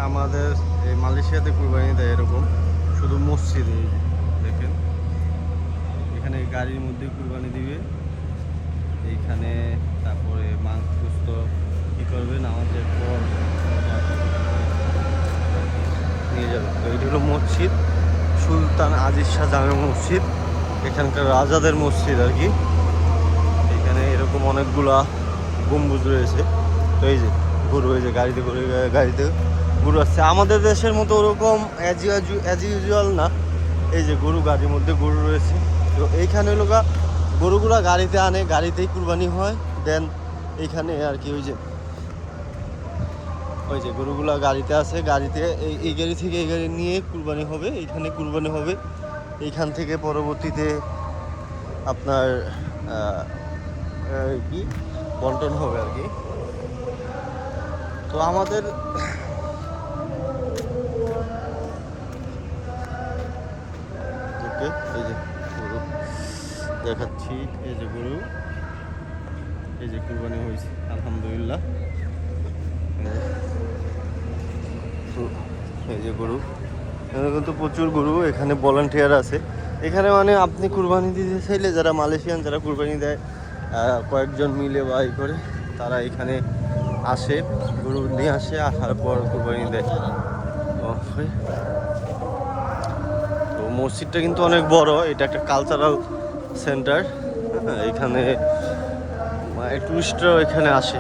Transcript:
আমাদের এই মালয়েশিয়াতে কুরবানি দেয় এরকম শুধু মসজিদে। দেখেন এখানে গাড়ির মধ্যে কুরবানি দিবে এইখানে, তারপরে মাংস কী করবে নামাজের পর নিয়ে যাবে। তো এটা হলো মসজিদ, সুলতান আজিজ শাহ জামে মসজিদ, এখানকার রাজাদের মসজিদ আর কি। এখানে এরকম অনেকগুলা গম্বুজ রয়েছে। তো এই যে গরু, এই যে গাড়িতে করে গাড়িতে গরু আসছে। আমাদের দেশের মতো ওরকম অ্যাজ ইউজুয়াল না, এই যে গরু গাড়ির মধ্যে গরু রয়েছে। তো এইখানে হলো গরুগুলা গাড়িতে আনে, গাড়িতেই কুরবানি হয়। দেন এইখানে আর কি ওই যে গরুগুলা গাড়িতে আছে, গাড়িতে এই গাড়ি থেকে এই গাড়ি নিয়ে কুরবানি হবে, এইখানে কুরবানি হবে। এইখান থেকে পরবর্তীতে আপনার কি বন্টন হবে আর কি। তো আমাদের এই যে গরু দেখাচ্ছি, এই যে গরু, এই যে কুরবানি হয়েছে আলহামদুলিল্লাহ। এই যে গরু, এখানে কিন্তু প্রচুর গরু, এখানে ভলান্টিয়ার আছে। এখানে মানে আপনি কুরবানি দিতে চাইলে যারা মালয়েশিয়ান যারা কুরবানি দেয় কয়েকজন মিলে বা করে তারা এখানে আসে, গরু নিয়ে আসে, আসার পর কুরবানি দেয়। তো মসজিদটা কিন্তু অনেক বড়, এটা একটা কালচারাল সেন্টার। এখানে টুরিস্টরাও এখানে আসে।